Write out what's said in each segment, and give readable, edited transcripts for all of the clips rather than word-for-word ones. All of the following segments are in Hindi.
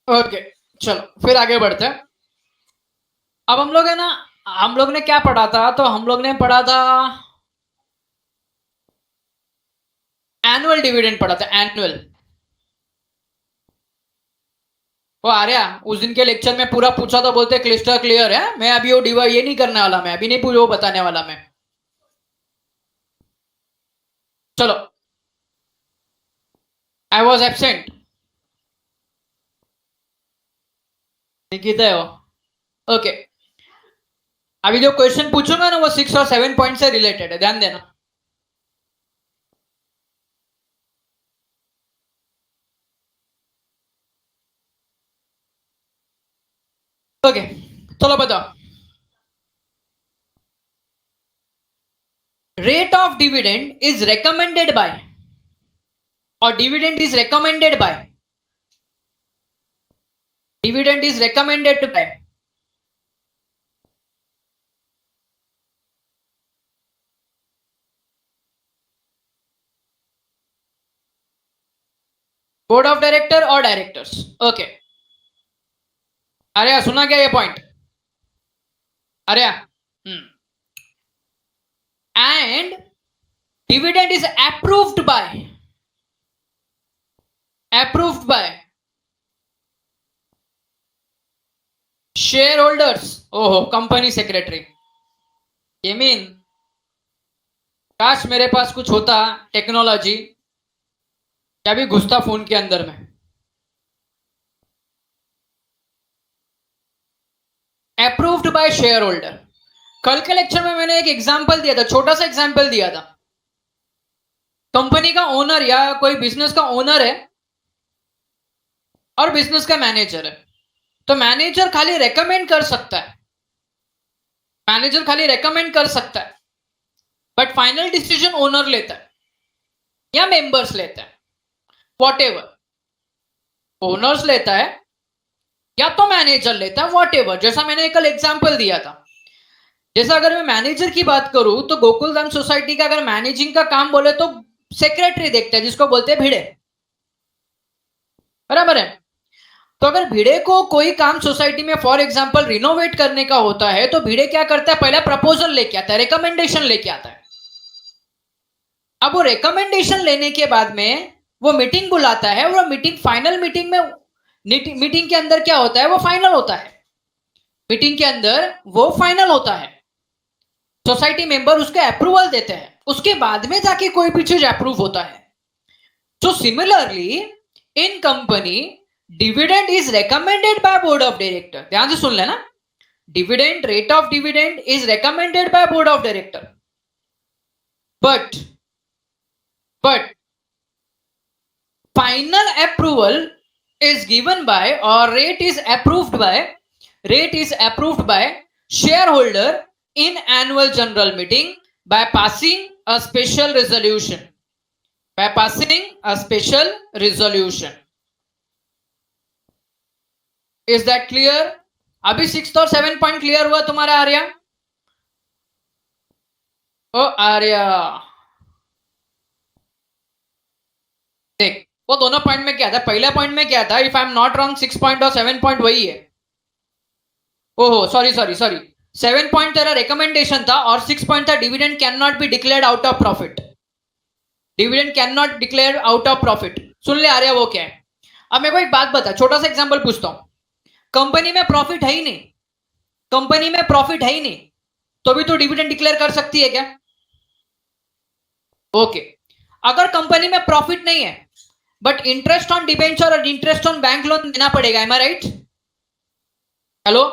ओके, चलो फिर आगे बढ़ते हैं। अब हम लोग है ना, हम लोग ने क्या पढ़ा था? तो हम लोग ने पढ़ा था एनुअल डिविडेंड पढ़ा था, एनुअल। वो आर्या उस दिन के लेक्चर में पूरा पूछा तो बोलते क्लिस्टर क्लियर है। मैं अभी वो डिवाइड ये नहीं करने वाला, मैं अभी नहीं पूछ वो बताने वाला मैं। चलो, आई वॉज एबसेंट। निकिता हो? ओके, अभी जो क्वेश्चन पूछूंगा ना वो 6 और 7 पॉइंट से रिलेटेड है, ध्यान देना। ओके, चलो बताओ। Rate of dividend is recommended by, और dividend is recommended by, dividend is recommended by board of director और डायरेक्टर्स। ओके, अरे सुना क्या ये पॉइंट? अरे and dividend is approved by shareholders. ओहो, कंपनी सेक्रेटरी। ये मीन काश मेरे पास कुछ होता टेक्नोलॉजी, क्या भी घुसता फोन के अंदर में। Approved by share holder. कल के लेक्चर में मैंने एक एग्जांपल दिया था, छोटा सा एग्जांपल दिया था। कंपनी का ओनर या कोई बिजनेस का ओनर है और बिजनेस का मैनेजर है। तो मैनेजर खाली रेकमेंड कर सकता है, मैनेजर खाली रेकमेंड कर सकता है, बट फाइनल डिसीजन ओनर लेता है या मेंबर्स लेता है, वॉटेवर। ओनर्स लेता है या तो मैनेजर लेता है, वॉटेवर। जैसा मैंने कल एग्जांपल दिया था, जैसा अगर मैं मैनेजर की बात करूं तो गोकुलधाम सोसाइटी का अगर मैनेजिंग का काम बोले तो सेक्रेटरी देखता है, जिसको बोलते हैं भिड़े, बराबर है। तो अगर भिड़े को कोई काम सोसाइटी में फॉर एग्जांपल रिनोवेट करने का होता है तो भिड़े क्या करता है? पहला प्रपोजल लेके आता है, रिकमेंडेशन लेके आता है। अब वो रिकमेंडेशन लेने के बाद में वो मीटिंग बुलाता है, वो मीटिंग फाइनल मीटिंग में, मीटिंग के अंदर क्या होता है? वो फाइनल होता है। मीटिंग के अंदर वो फाइनल होता है, सोसाइटी मेंबर उसके अप्रूवल देते हैं, उसके बाद में जाके कोई भी चीज अप्रूव होता है। So similarly, in company, dividend is recommended by board of director. ध्यान से सुन लेना, dividend, rate of dividend is recommended by board of director. But final approval is given by, or rate is approved by shareholder in annual general meeting by passing a special resolution. By passing a special resolution. Is that clear? अभी 6 और 7 पॉइंट क्लियर हुआ तुम्हारा आर्या? ओ आर्या, देख वो दोनों पॉइंट में क्या था? पहला पॉइंट में क्या था? If I am not wrong 6 point और 7 पॉइंट वही है। ओहो सॉरी सॉरी सॉरी, 7 पॉइंट तेरा रिकमेंडेशन था और 6 पॉइंट था dividend can not be declared out of profit. Dividend can not declare out of profit. सुन ले आर्या, वो क्या है? अब मेरे को एक बात बता, छोटा सा एग्जांपल पूछता हूं। कंपनी में प्रॉफिट है ही नहीं, कंपनी में प्रॉफिट है ही नहीं, तो भी तो डिविडेंड डिक्लेयर कर सकती है क्या? ओके, अगर कंपनी में प्रॉफिट नहीं है बट इंटरेस्ट ऑन डिबेंचर और इंटरेस्ट ऑन बैंक लोन देना पड़ेगा, एम आई राइट? हेलो,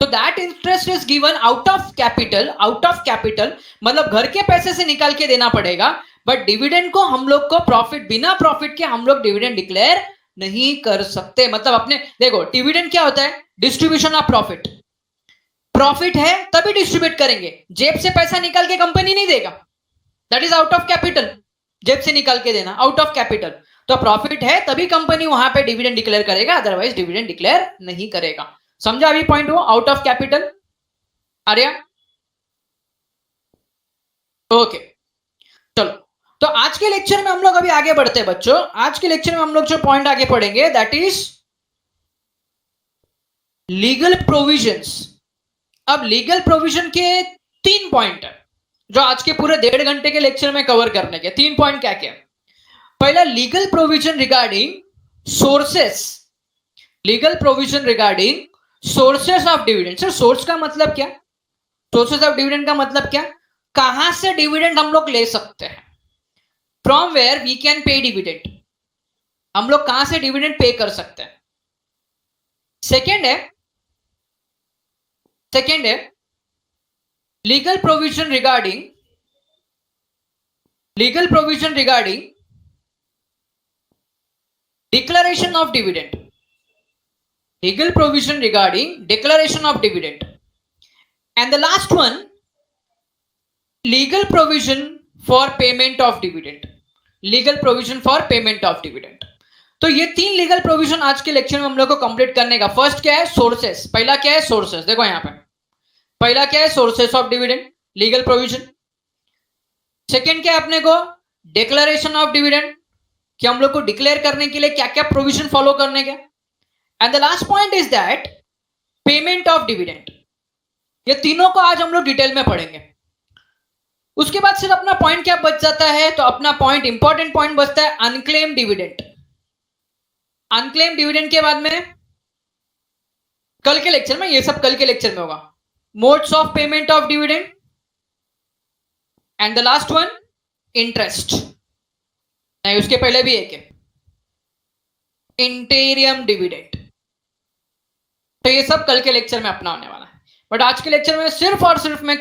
तो that interest is given out of capital, out of capital मतलब घर के पैसे से निकाल के देना पड़ेगा, बट डिविडेंड को हम लोग को प्रॉफिट, बिना प्रॉफिट के हम लोग डिविडेंड डिक्लेयर नहीं कर सकते। मतलब अपने देखो, डिविडेंड क्या होता है? Distribution of profit. प्रॉफिट है तभी डिस्ट्रीब्यूट करेंगे, जेब से पैसा निकाल के कंपनी नहीं देगा, that is out of capital. जेब से निकाल के देना, आउट ऑफ कैपिटल। तो प्रॉफिट है तभी कंपनी वहां पे डिविडेंड डिक्लेयर करेगा, अदरवाइज डिविडेंड डिक्लेयर नहीं करेगा। समझा अभी पॉइंट? वो out of capital. Arya okay, चलो। तो आज के लेक्चर में हम लोग अभी आगे बढ़ते हैं बच्चों। आज के लेक्चर में हम लोग जो पॉइंट आगे पढ़ेंगे दैट इज लीगल प्रोविजंस। अब लीगल प्रोविजन के 3 पॉइंट है जो आज के पूरे 1.5 घंटे के लेक्चर में कवर करने के। 3 पॉइंट क्या क्या? पहला, legal provision regarding sources. Legal provision regarding sources of dividend. Sir source का मतलब क्या? सोर्सेस ऑफ डिविडेंड का मतलब क्या? कहां से डिविडेंड हम लोग ले सकते हैं, from where we can pay dividend. हम लोग कहां से डिविडेंड पे कर सकते हैं। सेकेंड है legal provision regarding declaration of dividend. Legal provision regarding declaration of dividend. And the last one, legal provision for payment of dividend. Legal provision for payment of dividend. तो ये 3 लीगल प्रोविजन आज के लेक्चर में हम लोग को कंप्लीट करने का। फर्स्ट क्या है? सोर्सेस। पहला क्या है? सोर्सेस। देखो यहां पे पहला क्या है? Sources of dividend, legal provision. Second क्या है अपने को? डिक्लेरेशन ऑफ डिविडेंड, कि हम लोग को डिक्लेयर करने के लिए क्या क्या प्रोविजन फॉलो करने के। And the last point is that payment of dividend. ये तीनों को आज हम लोग डिटेल में पढ़ेंगे। उसके बाद सिर्फ अपना पॉइंट क्या बच जाता है? तो अपना पॉइंट, इंपॉर्टेंट पॉइंट बचता है अनक्लेम डिविडेंड। अनक्लेम डिविडेंड के बाद में कल के लेक्चर में, ये सब कल के लेक्चर में होगा, modes of payment of dividend. And the last one, interest. नहीं, उसके पहले भी एक है, इंटीरियम डिविडेंड। तो ये सब कल के लेक्चर में अपना होने वाला है। बट आज के लेक्चर में सिर्फ और सिर्फ मैं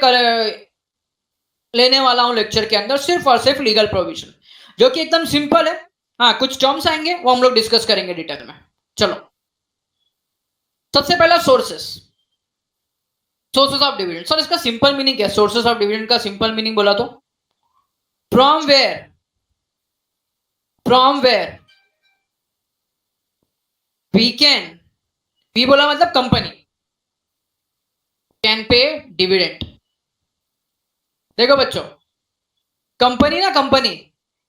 लेने वाला हूं लेक्चर के अंदर सिर्फ और सिर्फ लीगल प्रोविजन, जो कि एकदम सिंपल है। हाँ, कुछ टर्म्स आएंगे वो हम लोग डिस्कस करेंगे डिटेल में। चलो, सबसे पहला सोर्सेस ऑफ डिविडेंड। सर इसका सिंपल मीनिंग क्या है? सोर्सेस ऑफ डिविडेंड का सिंपल मीनिंग बोला तो from where we can, we बोला मतलब कंपनी, कैन पे डिविडेंड। देखो बच्चों, कंपनी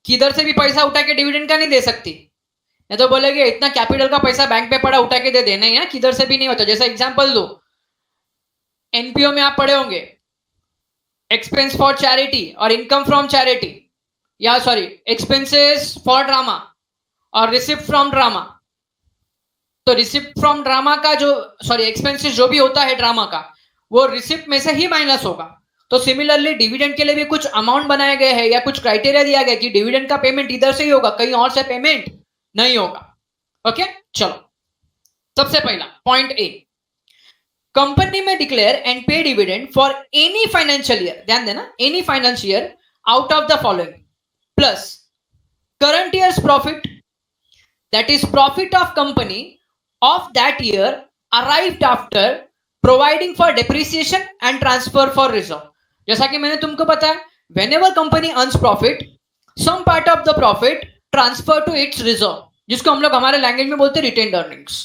किधर से भी पैसा उठा के डिविडेंड का नहीं दे सकती। नहीं तो बोलेगे इतना कैपिटल का पैसा बैंक पे पड़ा, उठा के दे देना है, किधर से भी नहीं होता। जैसा एग्जांपल दो, एनपीओ में आप पढ़े होंगे, एक्सपेंस फॉर चैरिटी और इनकम फ्रॉम चैरिटी, या सॉरी एक्सपेंसेस फॉर ड्रामा और रिसिप्ट फ्रॉम ड्रामा। तो रिसिप्ट फ्रॉम ड्रामा का जो, सॉरी एक्सपेंसेस जो भी होता है ड्रामा का, वो रिसिप्ट में से ही माइनस होगा। तो सिमिलरली डिविडेंड के लिए भी कुछ अमाउंट बनाए गए हैं या कुछ क्राइटेरिया दिया गया कि डिविडेंड का पेमेंट इधर से ही होगा, कहीं और से पेमेंट नहीं होगा। ओके, चलो सबसे पहला पॉइंट ए, कंपनी में डिक्लेयर एंड पे dividend for any financial year. ध्यान देना, any financial year out of the following plus current years profit, that is profit of company of that year arrived after providing for depreciation and transfer for reserve. जैसा कि मैंने तुमको बताया, whenever company earns profit, some part of the profit transfer to its reserve, जिसको हम लोग हमारे लैंग्वेज में बोलते हैं retained earnings.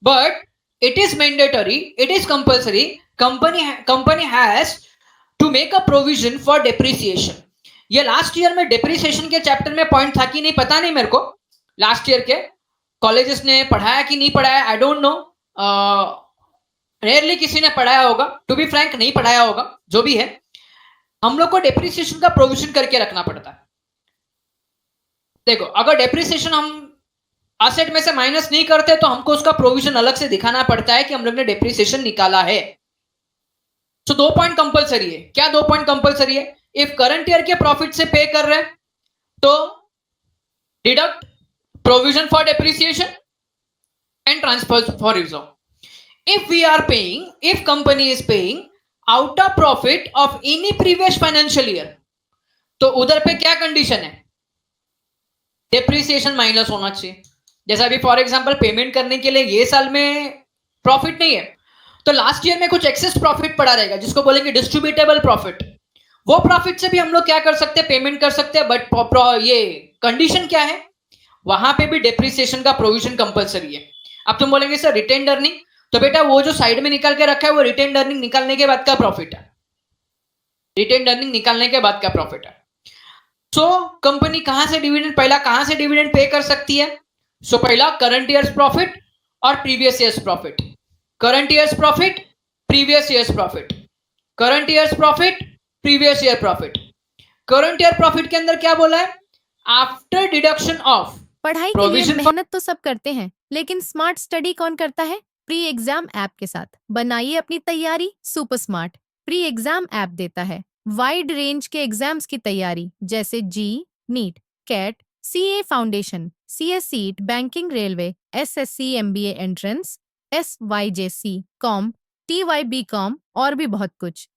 But it is mandatory, it is compulsory, company has to make a provision for depreciation. ये लास्ट ईयर में डेप्रिसिएशन के चैप्टर में पॉइंट था कि नहीं पता नहीं मेरे को, लास्ट ईयर के कॉलेजेस ने पढ़ाया कि नहीं पढ़ाया, आई डोंट नो, रेयरली किसी ने पढ़ाया होगा, टू बी फ्रैंक नहीं पढ़ाया होगा। जो भी है, हम लोग को डेप्रिसिएशन का प्रोविजन करके रखना पड़ता है। देखो, अगर डेप्रिसिएशन हम असेट में से माइनस नहीं करते तो हमको उसका प्रोविजन अलग से दिखाना पड़ता है कि हम लोग ने डेप्रिसिएशन निकाला है। तो 2 पॉइंट कंपलसरी है। क्या 2 पॉइंट कंपलसरी है? इफ करंट ईयर के प्रॉफिट से पे कर रहे हैं तो deduct provision for depreciation and transfer for reserve. If we are paying, if company is paying out of profit of any previous financial year, तो उधर पे क्या कंडीशन है? डेप्रिसिएशन माइनस होना चाहिए। जैसा अभी फॉर एग्जांपल पेमेंट करने के लिए ये साल में प्रॉफिट नहीं है, तो लास्ट ईयर में कुछ एक्सेस प्रॉफिट पड़ा रहेगा जिसको बोलेंगे डिस्ट्रीब्यूटेबल प्रॉफिट। वो प्रॉफिट से भी हम लोग क्या कर सकते हैं? पेमेंट कर सकते हैं। बट ये कंडीशन क्या है? वहां पे भी डेप्रिसिएशन का प्रोविजन कंपलसरी है। अब तुम बोलेंगे सर रिटेन्ड अर्निंग, तो बेटा वो जो साइड में निकाल के रखा है वो रिटेन्ड अर्निंग निकालने के बाद का प्रॉफिट है। रिटेन्ड अर्निंग निकालने के बाद का प्रॉफिट है। सो कंपनी कहां से डिविडेंड, पहला कहां से डिविडेंड पे कर सकती है? सो पहला करंट ईयर्स प्रॉफिट और previous years profit. Current years profit, previous years profit, current years profit, previous year profit. Current year profit के अंदर क्या बोला है? आफ्टर डिडक्शन ऑफ पढ़ाई के लिए प्रोविजन मेहनत तो सब करते हैं, लेकिन स्मार्ट स्टडी कौन करता है? प्री एग्जाम ऐप के साथ बनाइए अपनी तैयारी super smart. Pre exam app देता है वाइड रेंज के एग्जाम्स की तैयारी, जैसे JEE, NEET, CAT, CA foundation, CS CET, banking, railway, SSC, MBA entrance, SYJC, com, TYB com और भी बहुत कुछ।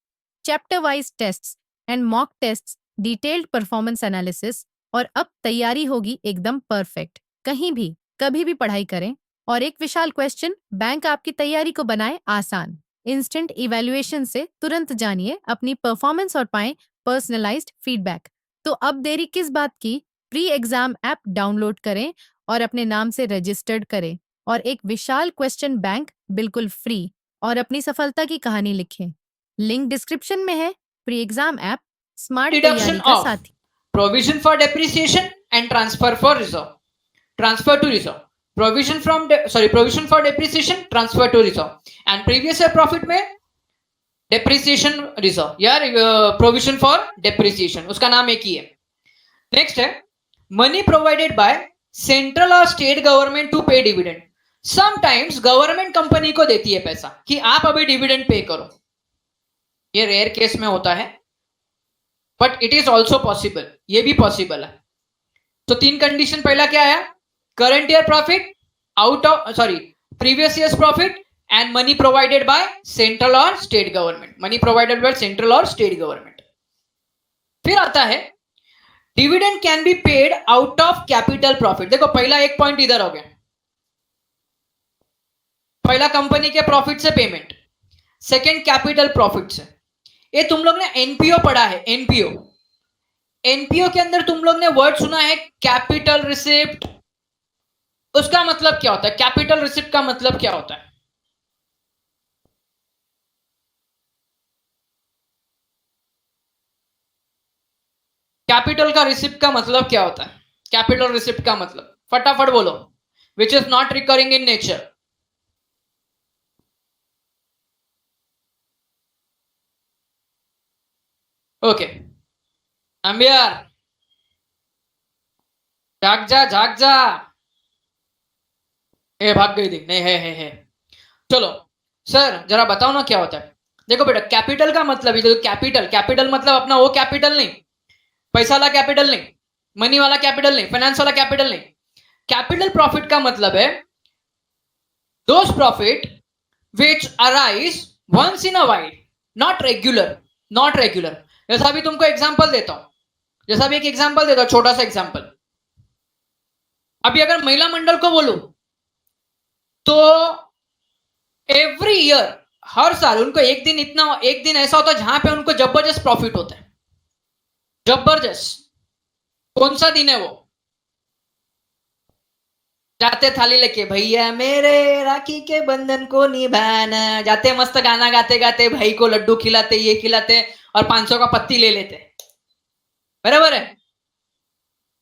Chapter wise tests and mock tests, detailed performance analysis, और अब तैयारी होगी एकदम परफेक्ट। कहीं भी कभी भी पढ़ाई करें। और एक विशाल क्वेश्चन बैंक आपकी तैयारी को बनाए आसान। इंस्टेंट इवैल्यूएशन से तुरंत जानिए अपनी परफॉर्मेंस और पाएं पर्सनलाइज्ड फीडबैक। तो अब देरी किस बात की? प्री एग्जाम ऐप डाउनलोड करें और अपने नाम से रजिस्टर्ड करें और एक विशाल क्वेश्चन बैंक बिल्कुल फ्री और अपनी सफलता की कहानी लिखें। लिंक डिस्क्रिप्शन में है। Pre exam app smart deduction तैयारी का ऑफ साथी। Provision for depreciation and transfer for reserve, transfer to reserve, provision provision for depreciation, transfer to reserve and previous year profit में डेप्रिसिएशन रिजर्व यार प्रोविजन फॉर डेप्रिसिएशन, उसका नाम एक ही है। नेक्स्ट है मनी प्रोवाइडेड बाय सेंट्रल और state government to pay dividend. Sometimes government company को देती है पैसा कि आप अभी डिविडेंड पे करो, ये रेयर केस में होता है but it is also possible, ये भी पॉसिबल है। तो तीन कंडीशन, पहला क्या आया? Current year profit out of previous years profit and money provided by central और state government, money provided by central और स्टेट गवर्नमेंट। फिर आता है dividend can be paid out of capital profit. देखो पहला एक पॉइंट इधर हो गया, पहला कंपनी के प्रॉफिट से पेमेंट, सेकंड कैपिटल प्रॉफिट से। ये तुम लोग ने एनपीओ पढ़ा है, एनपीओ, एनपीओ के अंदर तुम लोग ने वर्ड सुना है कैपिटल रिसिप्ट। उसका मतलब क्या होता है? कैपिटल रिसिप्ट का मतलब क्या होता है? कैपिटल का रिसिप्ट का मतलब क्या होता है? कैपिटल रिसिप्ट का मतलब फटाफट बोलो। Which is not recurring in nature. Okay अंबियार जाग जा, जाग जा। ए भाग गई थी, नहीं है। चलो सर जरा बताओ ना क्या होता है। देखो बेटा कैपिटल का मतलब ही, कैपिटल मतलब अपना वो कैपिटल नहीं, पैसा वाला कैपिटल नहीं, मनी वाला कैपिटल नहीं, फाइनेंस वाला कैपिटल नहीं। कैपिटल प्रॉफिट का मतलब है those profit which arise once in a while, not regular. जैसा भी तुमको एग्जांपल देता हूं, छोटा सा एग्जांपल। अभी अगर महिला मंडल को बोलूं तो एवरी ईयर, हर साल उनको एक दिन ऐसा होता है जहां पे उनको जबरदस्त प्रॉफिट होता है। जबरदस्त कौन सा दिन है वो? जाते थाली लेके भैया मेरे राखी के बंधन को निभाना, जाते मस्त गाना गाते गाते भाई को लड्डू खिलाते, ये खिलाते और 500 का पत्ती ले लेते, बराबर है?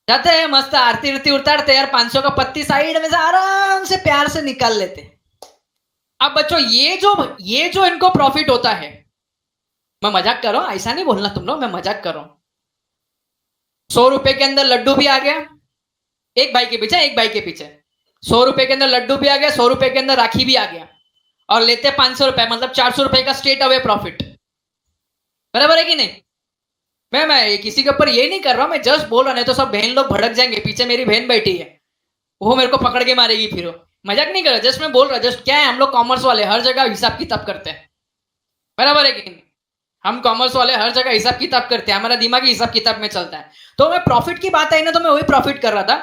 जाते हैं मस्त आरती उतारते यार, 500 का पत्ती साइड में से आराम से प्यार से निकाल लेते। अब बच्चों ये जो इनको प्रॉफिट होता है, मैं मजाक कर रहा हूं, ऐसा नहीं बोलना तुम लोग, मैं मजाक कर रहा हूं। 100 रुपए के अंदर लड्डू भी आ गया, एक भाई के पीछे 100 रुपए के अंदर लड्डू भी आ गया, 100 रुपए के अंदर राखी भी आ गया, और लेते 500 रुपए, मतलब 400 रुपए का स्ट्रेट अवे प्रॉफिट, बराबर है कि नहीं? मैं किसी के ऊपर ये नहीं कर रहा, मैं जस्ट बोल रहा, नहीं तो सब बहन लोग भड़क जाएंगे। पीछे मेरी बहन बैठी है, वो मेरे को पकड़ के मारेगी फिर। मजाक नहीं कर रहा, जस्ट मैं बोल रहा, जस्ट क्या है, हम लोग कॉमर्स वाले हर जगह हिसाब किताब करते हैं, बराबर है कि नहीं? हम कॉमर्स वाले हर जगह हिसाब किताब करते हैं, हमारा दिमाग हिसाब किताब में चलता है। तो मैं प्रॉफिट की बात आई ना, तो मैं वही प्रॉफिट कर रहा था।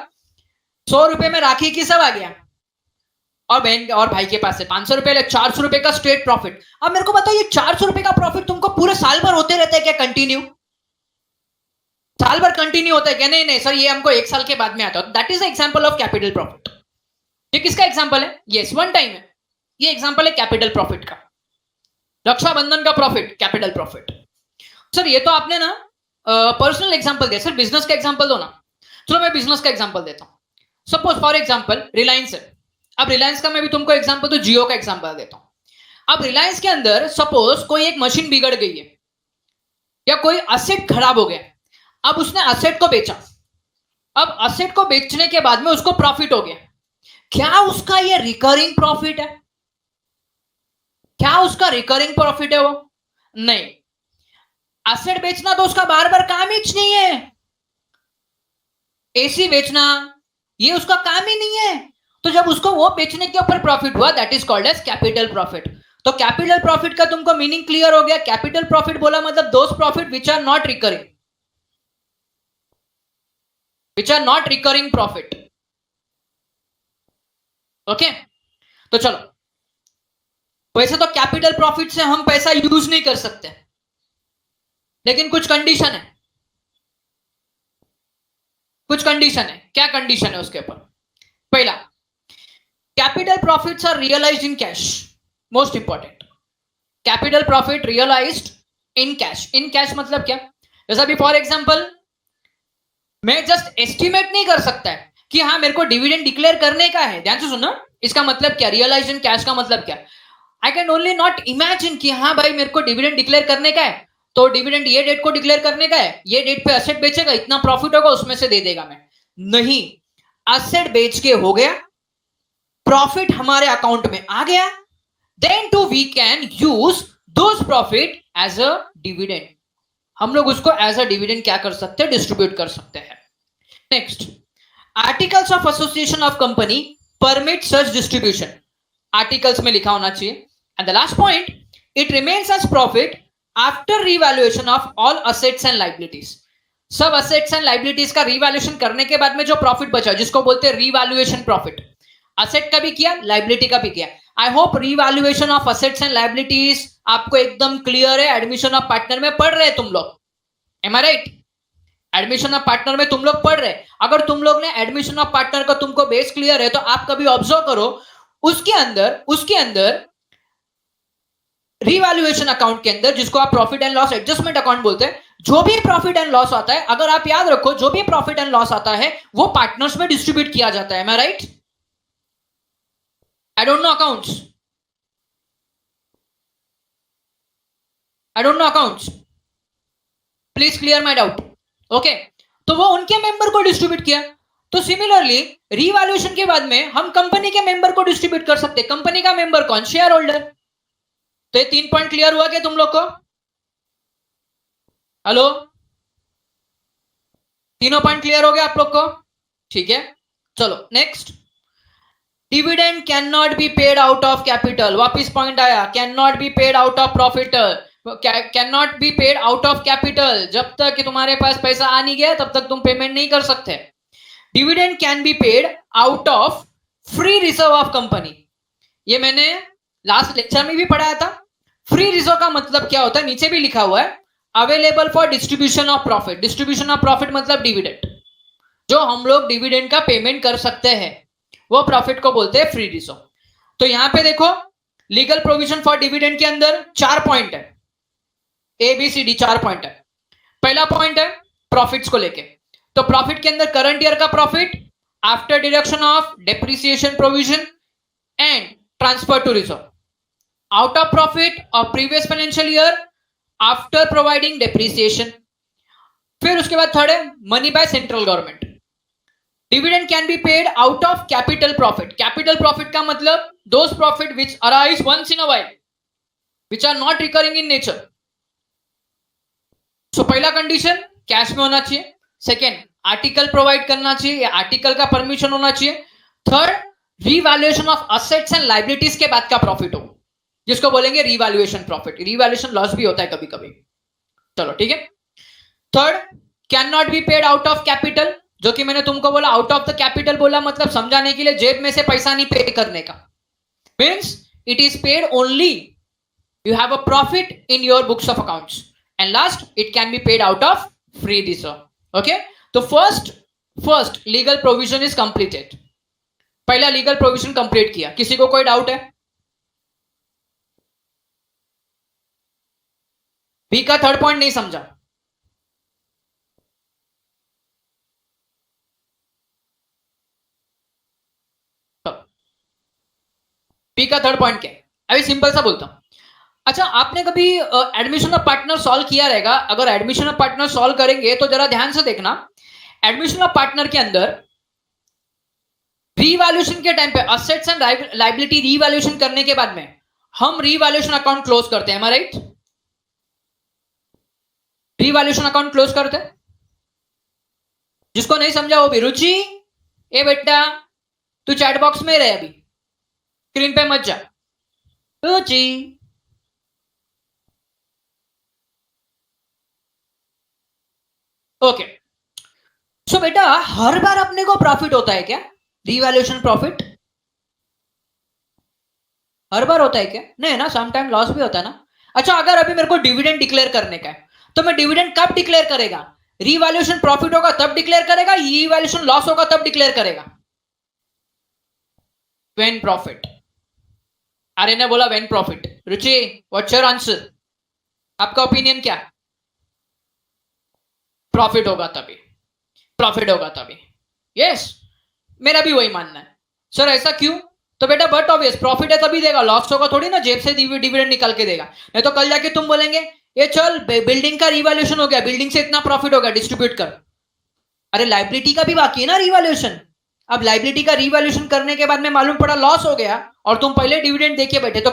100 रुपए में राखी की सब आ गया, और बहन और भाई के पास से 500 रुपए, 400 रुपए का स्ट्रेट प्रॉफिट। अब मेरे को बताओ, ये 400 रुपए का प्रॉफिट तुमको पूरे साल भर होते रहता है क्या? कंटिन्यू साल भर कंटिन्यू होता है क्या? नहीं सर, ये हमको एक साल के बाद में आता है। That is the example of capital profit. ये किसका एग्जांपल है? यस, वन टाइम है। ये एग्जांपल है कैपिटल प्रॉफिट का। रक्षाबंधन का प्रॉफिट कैपिटल प्रॉफिट। सर ये तो आपने ना पर्सनल एग्जांपल दिया, सर बिजनेस का एग्जांपल दो ना। चलो मैं बिजनेस का एग्जांपल देता हूं। सपोज फॉर एग्जांपल रिलायंस है। अब रिलायंस का मैं भी तुमको एग्जांपल दूं, जियो का एग्जांपल देता हूं। अब रिलायंस के अंदर सपोज कोई एक मशीन बिगड़ गई है या कोई असेट खराब हो गया, अब उसने असेट को बेचा, अब असेट को बेचने के बाद में उसको प्रॉफिट हो गया, क्या उसका ये रिकरिंग प्रॉफिट है? क्या उसका रिकरिंग प्रॉफिट है? वो नहीं। असेट बेचना तो उसका बार बार काम ही नहीं है, एसी बेचना ये उसका काम ही नहीं है। तो जब उसको वो बेचने के ऊपर प्रॉफिट हुआ, that is called as capital profit. तो कैपिटल प्रॉफिट का तुमको मीनिंग क्लियर हो गया। कैपिटल प्रॉफिट बोला मतलब those profit which are not recurring, which are not recurring profit. Okay, तो चलो, वैसे तो कैपिटल प्रॉफिट से हम पैसा यूज नहीं कर सकते, लेकिन कुछ कंडीशन है, कुछ कंडीशन है। क्या कंडीशन है उसके ऊपर? पहला, capital profits are realised in cash, most important. Capital profit realised in cash. In cash मतलब क्या? जैसा भी फॉर एग्जांपल मैं जस्ट एस्टिमेट नहीं कर सकता है कि हाँ मेरे को डिविडेंड डिक्लेयर करने का है, ध्यान से सुनना। इसका मतलब क्या? रियलाइज्ड इन कैश का मतलब क्या? I can only not imagine कि हाँ भाई मेरे को डिविडेंड डिक्लेयर करने का है, तो डिविडेंड ये डेट को डिक्लेयर करने का है, ये डेट पे असेट बेचेगा, इतना प्रॉफिट होगा, उसमें से दे देगा मैं। नहीं, असेट बेच के हो गया, प्रॉफिट हमारे अकाउंट में आ गया, then to we can use those profit as a dividend. हम लोग उसको एज अ डिविडेंड क्या कर सकते हैं? डिस्ट्रीब्यूट कर सकते हैं। Next, articles of association of company permit such distribution. Articles में लिखा होना चाहिए। And the last point, it remains as profit after revaluation of all assets and liabilities. सब असेट्स एंड लाइबिलिटीज का रिवैल्यूएशन करने के बाद में जो प्रॉफिट बचा, जिसको बोलते हैं रिवैल्यूएशन प्रॉफिट। असेट का भी किया, लाइबिलिटी का भी किया। I hope revaluation of assets and liabilities आपको एकदम क्लियर है। एडमिशन ऑफ पार्टनर में पढ़ रहे तुम लोग, am I right? Admission of partner में तुम लोग पढ़ रहे। अगर तुम लोग ने एडमिशन ऑफ पार्टनर का तुमको बेस क्लियर है, तो आप कभी ऑब्जर्व करो, उसके अंदर रिवैल्यूएशन अकाउंट के अंदर, जिसको आप profit and loss adjustment account बोलते हैं, जो भी प्रॉफिट एंड लॉस आता है, अगर आप याद रखो, जो भी प्रॉफिट एंड लॉस आता है वो पार्टनर्स में डिस्ट्रीब्यूट किया जाता है। Am I right? I don't know accounts, I don't know accounts, please clear my doubt. Okay, तो वो उनके मेंबर को डिस्ट्रीब्यूट किया। तो सिमिलरली रिवैल्यूएशन के बाद में हम कंपनी के मेंबर को डिस्ट्रीब्यूट कर सकते हैं। कंपनी का मेंबर कौन? Share holder. तो ये 3 पॉइंट क्लियर हुआ क्या तुम लोग को? हेलो, तीनों पॉइंट क्लियर हो गया आप लोग को? ठीक है, चलो next. Dividend can not B paid out of capital. वापिस पॉइंट आया, can not B paid out of profit, can not B paid out of capital. जब तक कि तुम्हारे पास पैसा आ नहीं गया, तब तक तुम पेमेंट नहीं कर सकते। Dividend can be paid out of free reserve of company. ये मैंने लास्ट लेक्चर में भी पढ़ाया था। फ्री रिजर्व का मतलब क्या होता है? नीचे भी लिखा हुआ है, available for distribution of profit. Distribution of profit मतलब डिविडेंड, जो हम लोग डिविडेंड का पेमेंट कर सकते हैं, वो प्रॉफिट को बोलते हैं फ्री रिजर्व। तो यहां पे देखो, लीगल प्रोविजन फॉर डिविडेंड के अंदर 4 पॉइंट है, A B C D 4 point है। पहला पॉइंट है प्रॉफिट्स को लेके। तो प्रॉफिट के अंदर करंट ईयर का profit after deduction of depreciation provision and transfer to reserve, out of profit of previous financial year after providing depreciation. फिर उसके बाद थर्ड है money by central government. Dividend can be paid out of capital profit. Capital profit का मतलब those profit which arise once in a while, which are not recurring in nature. So पहला कंडीशन कैश में होना चाहिए। सेकेंड, आर्टिकल प्रोवाइड करना चाहिए या आर्टिकल का परमिशन होना चाहिए। Third, revaluation of assets and liabilities के बाद का प्रॉफिट हो, जिसको बोलेंगे रिवैल्यूएशन प्रॉफिट। रिवैल्यूएशन लॉस भी होता है कभी कभी। चलो ठीक है। Third, can not B paid out of capital, जो कि मैंने तुमको बोला आउट ऑफ द कैपिटल बोला मतलब समझाने के लिए जेब में से पैसा नहीं पे करने का, means it is paid only you have a profit in your books of accounts. And last, it can be paid out of free reserve. Okay, तो first legal provision is completed. पहला लीगल प्रोविजन कंप्लीट किया। किसी को कोई डाउट है? बी का थर्ड पॉइंट नहीं समझा? बी का थर्ड पॉइंट क्या है? अभी सिंपल सा बोलता हूं. अच्छा, आपने कभी एडमिशन ऑफ पार्टनर सॉल्व किया रहेगा. अगर एडमिशन ऑफ पार्टनर सॉल्व करेंगे तो जरा ध्यान से देखना. एडमिशन ऑफ पार्टनर के अंदर रीवैल्यूएशन के टाइम पे असेट्स एंड लायबिलिटी रीवैल्यूएशन करने के बाद में हम रीवैल्यूएशन अकाउंट क्लोज करते हैं. राइट? रीवैल्यूएशन अकाउंट क्लोज करते हैं. जिसको नहीं समझा वो भी. रुचि, ए बेटा, तू चैट बॉक्स में रहे, अभी स्क्रीन पे मत जा. रुचि, ओके. सो बेटा, हर बार अपने को प्रॉफिट होता है क्या? रीवैल्यूएशन प्रॉफिट हर बार होता है क्या? नहीं ना, सम टाइम लॉस भी होता है ना. अच्छा, अगर अभी मेरे को डिविडेंड डिक्लेयर करने का है तो मैं डिविडेंड कब डिक्लेयर करेगा? रीवैल्यूएशन प्रॉफिट होगा तब डिक्लेयर करेगा, रीवैल्यूएशन लॉस होगा तब डिक्लेयर करेगा? When profit. आर्य ने बोला when profit. Ruchi, what's your answer? आपका ओपिनियन क्या? प्रॉफिट होगा तभी. प्रॉफिट होगा तभी. यस, मेरा भी वही मानना है. सर ऐसा क्यों? तो बेटा बट ऑब्वियस, प्रॉफिट है तभी देगा, लॉस होगा थोड़ी ना जेब से डिविडेंड निकाल के देगा. नहीं तो कल जाके तुम बोलेंगे ये चल बिल्डिंग का रिवैल्यूएशन हो गया, बिल्डिंग से इतना प्रॉफिट हो गया, डिस्ट्रीब्यूट कर. अरे लाइबिलिटी का भी बाकी है ना रिवैल्यूएशन. अब लाइबिलिटी का रिवैल्यूएशन करने के बाद में मालूम पड़ा लॉस हो गया और तुम पहले डिविडेंड देके बैठे तो